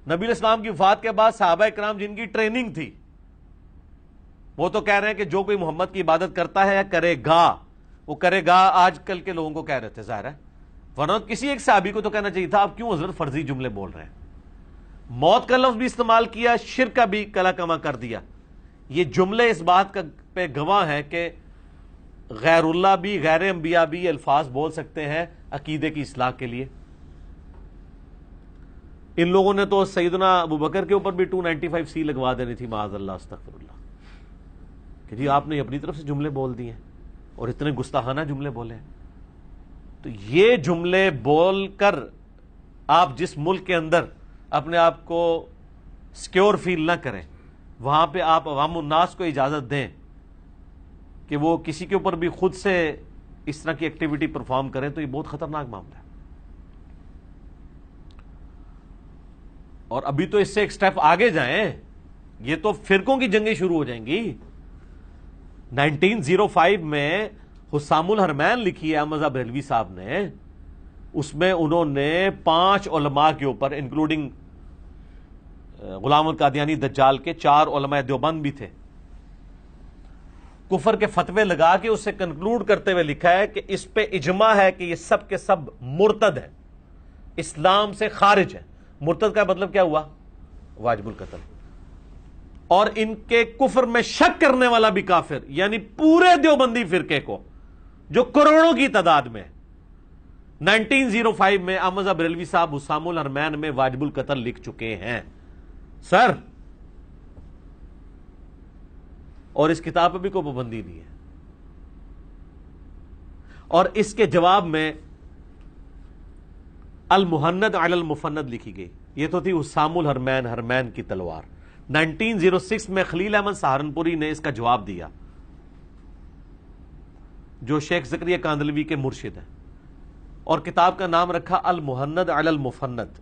نبی علیہ السلام کی وفات کے بعد صحابہ کرام جن کی ٹریننگ تھی وہ تو کہہ رہے ہیں کہ جو کوئی محمد کی عبادت کرتا ہے یا کرے گا, وہ کرے گا آج کل کے لوگوں کو کہہ رہے تھے, ظاہر ہے, ورنہ کسی ایک صحابی کو تو کہنا چاہیے تھا آپ کیوں حضرت فرضی جملے بول رہے ہیں. موت کا لفظ بھی استعمال کیا، شرک کا بھی کلا کما کر دیا. یہ جملے اس بات پہ گواہ ہیں کہ غیر اللہ بھی، غیر انبیاء بھی الفاظ بول سکتے ہیں عقیدے کی اصلاح کے لیے. ان لوگوں نے تو سیدنا ابو بکر کے اوپر بھی 295 سی لگوا دینی تھی، معاذ اللہ استغفر اللہ، کہ جی آپ نے اپنی طرف سے جملے بول دیے اور اتنے گستاخانہ جملے بولے. تو یہ جملے بول کر آپ جس ملک کے اندر اپنے آپ کو سیکیور فیل نہ کریں، وہاں پہ آپ عوام الناس کو اجازت دیں کہ وہ کسی کے اوپر بھی خود سے اس طرح کی ایکٹیویٹی پرفارم کریں، تو یہ بہت خطرناک معاملہ ہے. اور ابھی تو اس سے ایک سٹیپ آگے جائیں، یہ تو فرقوں کی جنگیں شروع ہو جائیں گی. 1905 میں حسام الحرمین لکھی ہے احمد بریلوی صاحب نے، اس میں انہوں نے 5 علماء کے اوپر انکلوڈنگ غلام القادیانی دجال کے 4 علماء دیوبند بھی تھے، کفر کے فتوے لگا کے اسے کنکلوڈ کرتے ہوئے لکھا ہے کہ اس پہ اجماع ہے کہ یہ سب کے سب مرتد ہیں، اسلام سے خارج ہیں. مرتد کا مطلب کیا ہوا؟ واجب القتل. اور ان کے کفر میں شک کرنے والا بھی کافر، یعنی پورے دیوبندی فرقے کو جو کروڑوں کی تعداد میں 1905 میں احمد بریلوی صاحب حسام الحرمین میں واجب القتل لکھ چکے ہیں سر. اور اس کتاب پہ بھی کوئی پابندی نہیں ہے. اور اس کے جواب میں المہند علی المفند لکھی گئی. یہ تو تھی حسام الحرمین، حرمین کی تلوار. 1906 میں خلیل احمد سہارنپوری نے اس کا جواب دیا، جو شیخ زکریا کاندلوی کے مرشد ہیں، اور کتاب کا نام رکھا المہند علی المفند،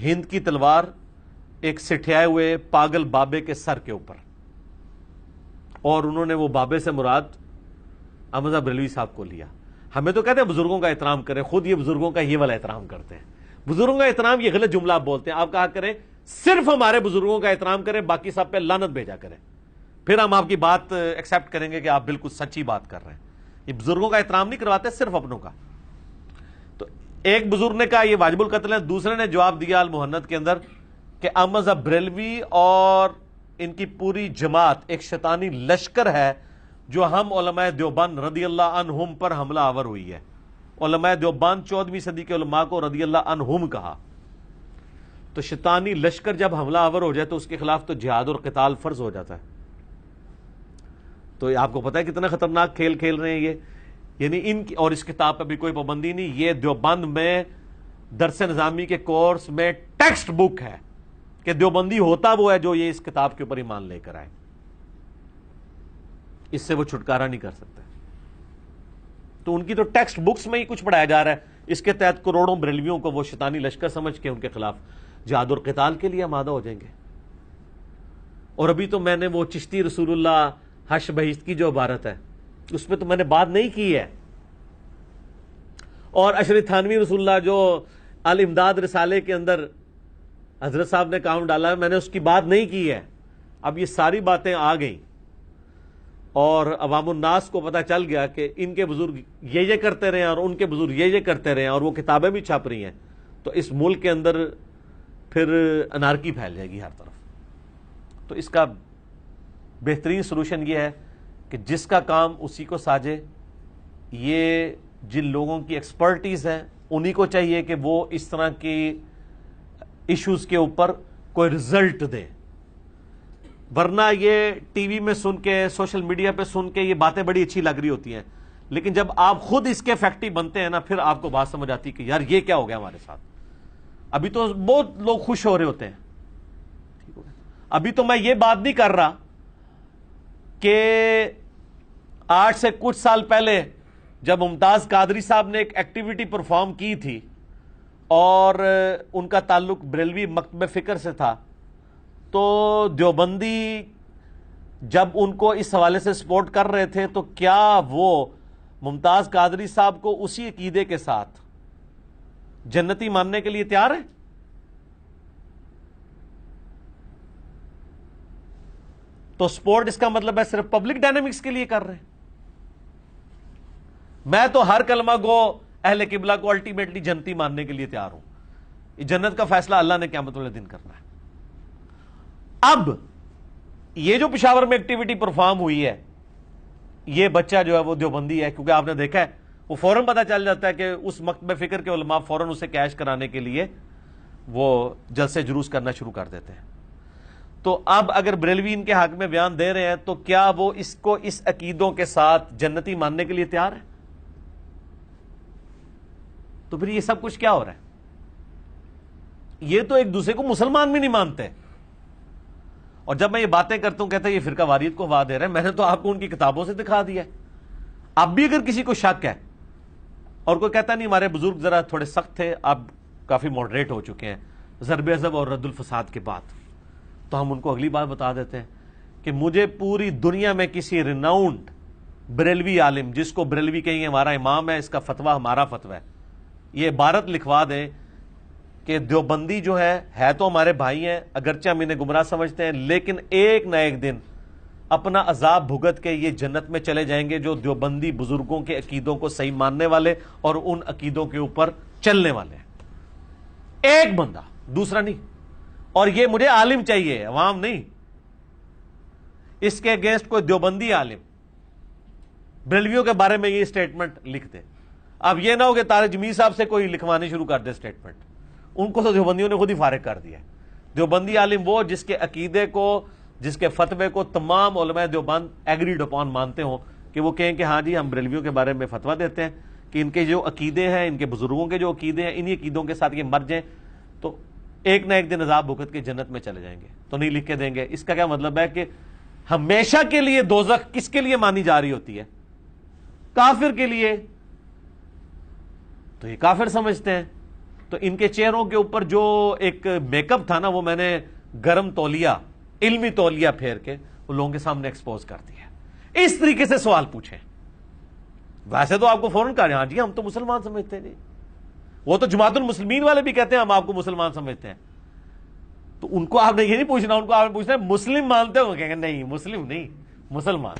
ہند کی تلوار ایک سٹھیائے ہوئے پاگل بابے کے سر کے اوپر. اور انہوں نے وہ بابے سے مراد احمد بریلوی صاحب کو لیا. ہمیں تو کہتے ہیں بزرگوں کا احترام کریں، خود یہ بزرگوں کا یہ والا احترام کرتے ہیں. بزرگوں کا احترام یہ غلط جملہ آپ بولتے ہیں. آپ کہا کریں صرف ہمارے بزرگوں کا احترام کریں، باقی سب پہ لعنت بھیجا کریں، پھر ہم آپ کی بات ایکسپٹ کریں گے کہ آپ بالکل سچی بات کر رہے ہیں. یہ بزرگوں کا احترام نہیں کرواتے، صرف اپنوں کا. تو ایک بزرگ نے کہا یہ واجب القتل ہے، دوسرے نے جواب دیا المہند کے اندر کہ احمد بریلوی اور ان کی پوری جماعت ایک شیطانی لشکر ہے جو ہم علماء دیوبند رضی اللہ عنہم پر حملہ آور ہوئی ہے. علماء دیوبند 14ویں صدی کے علماء کو رضی اللہ عنہم کہا. تو شیطانی لشکر جب حملہ آور ہو جائے تو اس کے خلاف تو جہاد اور قتال فرض ہو جاتا ہے. تو آپ کو پتا ہے کتنا خطرناک کھیل کھیل رہے ہیں یہ. یعنی ان کی، اور اس کتاب پہ بھی کوئی پابندی نہیں. یہ دیوبند میں درس نظامی کے کورس میں ٹیکسٹ بک ہے کہ دیوبندی ہوتا وہ ہے جو یہ اس کتاب کے اوپر ایمان لے کر آئے. اس سے وہ چھٹکارا نہیں کر سکتے. تو ان کی تو ٹیکسٹ بکس میں ہی کچھ پڑھایا جا رہا ہے. اس کے تحت کروڑوں بریلویوں کو وہ شیطانی لشکر سمجھ کے ان کے خلاف جہاد اور قتال کے لیے آمادہ ہو جائیں گے. اور ابھی تو میں نے وہ چشتی رسول اللہ حش بہشت کی جو عبارت ہے اس پہ تو میں نے بات نہیں کی ہے، اور اشری تھانوی رسول اللہ جو الامداد رسالے کے اندر حضرت صاحب نے کام ڈالا ہے، میں نے اس کی بات نہیں کی ہے. اب یہ ساری باتیں آ گئیں اور عوام الناس کو پتہ چل گیا کہ ان کے بزرگ یہ کرتے رہے ہیں اور ان کے بزرگ یہ کرتے رہے ہیں، اور وہ کتابیں بھی چھپ رہی ہیں. تو اس ملک کے اندر پھر انارکی پھیل جائے گی ہر طرف. تو اس کا بہترین سلوشن یہ ہے کہ جس کا کام اسی کو ساجے. یہ جن لوگوں کی ایکسپرٹیز ہے انہی کو چاہیے کہ وہ اس طرح کی ایشوز کے اوپر کوئی رزلٹ دے. ورنہ یہ ٹی وی میں سن کے، سوشل میڈیا پہ سن کے یہ باتیں بڑی اچھی لگ رہی ہوتی ہیں، لیکن جب آپ خود اس کے فیکٹری بنتے ہیں نا، پھر آپ کو بات سمجھ آتی کہ یار یہ کیا ہو گیا ہمارے ساتھ. ابھی تو بہت لوگ خوش ہو رہے ہوتے ہیں. ابھی تو میں یہ بات نہیں کر رہا کہ آج سے کچھ سال پہلے جب ممتاز قادری صاحب نے ایک ایکٹیویٹی پرفارم کی تھی اور ان کا تعلق بریلوی مکتب فکر سے تھا، تو دیوبندی جب ان کو اس حوالے سے سپورٹ کر رہے تھے تو کیا وہ ممتاز قادری صاحب کو اسی عقیدے کے ساتھ جنتی ماننے کے لیے تیار ہیں؟ تو سپورٹ اس کا مطلب ہے صرف پبلک ڈائنامکس کے لیے کر رہے ہیں. میں تو ہر کلمہ گو اہل قبلہ کو الٹیمیٹلی جنتی ماننے کے لیے تیار ہوں. یہ جنت کا فیصلہ اللہ نے قیامت والے دن کرنا ہے. اب یہ جو پشاور میں ایکٹیویٹی پرفارم ہوئی ہے، یہ بچہ جو ہے وہ دیوبندی ہے، کیونکہ آپ نے دیکھا ہے وہ فوراً پتہ چل جاتا ہے کہ اس مکتب فکر کے علماء فوراً اسے کیش کرانے کے لیے وہ جلسے جلوس کرنا شروع کر دیتے ہیں. تو اب اگر بریلوی ان کے حق میں بیان دے رہے ہیں تو کیا وہ اس کو اس عقیدوں کے ساتھ جنتی ماننے کے لیے تیار ہے؟ تو پھر یہ سب کچھ کیا ہو رہا ہے؟ یہ تو ایک دوسرے کو مسلمان بھی نہیں مانتے. اور جب میں یہ باتیں کرتا ہوں کہتا ہے یہ فرقہ واریت کو ہوا دے رہا ہے. میں نے تو آپ کو ان کی کتابوں سے دکھا دیا ہے. اب بھی اگر کسی کو شک ہے اور کوئی کہتا نہیں ہمارے بزرگ ذرا تھوڑے سخت تھے، اب کافی ماڈریٹ ہو چکے ہیں ضرب عضب اور رد الفساد کے بعد، تو ہم ان کو اگلی بات بتا دیتے ہیں کہ مجھے پوری دنیا میں کسی ریناؤنڈ بریلوی عالم، جس کو بریلوی کہیں ہمارا امام ہے، اس کا فتویٰ ہمارا فتویٰ ہے، یہ عبارت لکھوا دیں کہ دیوبندی جو ہے تو ہمارے بھائی ہیں، اگرچہ ہم انہیں گمراہ سمجھتے ہیں، لیکن ایک نہ ایک دن اپنا عذاب بھگت کے یہ جنت میں چلے جائیں گے، جو دیوبندی بزرگوں کے عقیدوں کو صحیح ماننے والے اور ان عقیدوں کے اوپر چلنے والے ہیں. ایک بندہ، دوسرا نہیں. اور یہ مجھے عالم چاہیے، عوام نہیں. اس کے اگینسٹ کوئی دیوبندی عالم بریلویوں کے بارے میں یہ سٹیٹمنٹ لکھ دے. اب یہ نہ ہو کہ طارق جمیل صاحب سے کوئی لکھوانے شروع کر دے سٹیٹمنٹ. ان کو تو دیوبندیوں نے خود ہی فارغ کر دیا. دیوبندی عالم وہ جس کے عقیدے کو، جس کے فتوے کو تمام علماء دیوبند ایگریڈ اپون مانتے ہوں، کہ وہ کہیں کہ ہاں جی ہم بریلویوں کے بارے میں فتویٰ دیتے ہیں کہ ان کے جو عقیدے ہیں، ان کے بزرگوں کے جو عقیدے ہیں، انہی عقیدوں کے ساتھ یہ مر جائیں تو ایک نہ ایک دن عذاب بھگت کے جنت میں چلے جائیں گے. تو نہیں لکھ کے دیں گے. اس کا کیا مطلب ہے کہ ہمیشہ کے لیے دوزخ کس کے لیے مانی جا رہی ہوتی ہے؟ کافر کے لیے. تو یہ کافر سمجھتے ہیں. تو ان کے چہروں کے اوپر جو ایک میک اپ تھا نا، وہ میں نے گرم تولیہ، علمی تولیہ پھیر کے وہ لوگوں کے سامنے ایکسپوز کر دیا. اس طریقے سے سوال پوچھیں. ویسے تو آپ کو فوراً کہا ہاں جی ہم تو مسلمان سمجھتے ہیں. وہ تو جماعت المسلمین والے بھی کہتے ہیں ہم آپ کو مسلمان سمجھتے ہیں. تو ان کو آپ نے یہ نہیں پوچھنا، ان کو آپ نے پوچھنا ہے مسلم مانتے ہو؟ کہیں گے نہیں مسلم نہیں، مسلمان.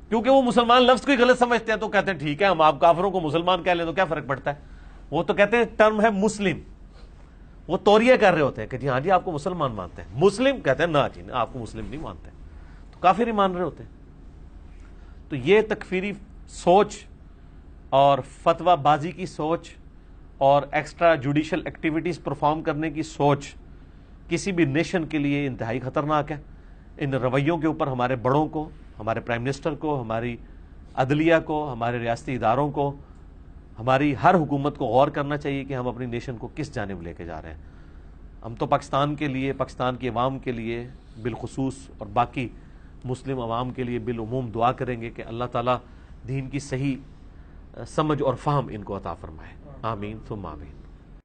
کیونکہ وہ مسلمان لفظ کو ہی غلط سمجھتے ہیں، تو کہتے ہیں ٹھیک ہے ہم آپ کافروں کو مسلمان کہہ لیں تو کیا فرق پڑتا ہے. وہ تو کہتے ہیں ٹرم ہے مسلم. وہ توریہ کر رہے ہوتے ہیں کہ جی ہاں جی آپ کو مسلمان مانتے ہیں. مسلم کہتے ہیں نہ جی آپ کو مسلم نہیں مانتے، تو کافر ہی مان رہے ہوتے ہیں. تو یہ تکفیری سوچ اور فتویٰ بازی کی سوچ اور ایکسٹرا جوڈیشل ایکٹیویٹیز پرفارم کرنے کی سوچ کسی بھی نیشن کے لیے انتہائی خطرناک ہے. ان رویوں کے اوپر ہمارے بڑوں کو، ہمارے پرائم منسٹر کو، ہماری عدلیہ کو، ہمارے ریاستی اداروں کو، ہماری ہر حکومت کو غور کرنا چاہیے کہ ہم اپنی نیشن کو کس جانب لے کے جا رہے ہیں. ہم تو پاکستان کے لیے، پاکستان کی عوام کے لیے بالخصوص اور باقی مسلم عوام کے لیے بالعموم دعا کریں گے کہ اللہ تعالیٰ دین کی صحیح سمجھ اور فہم ان کو عطا فرمائے. آمین ثم آمین.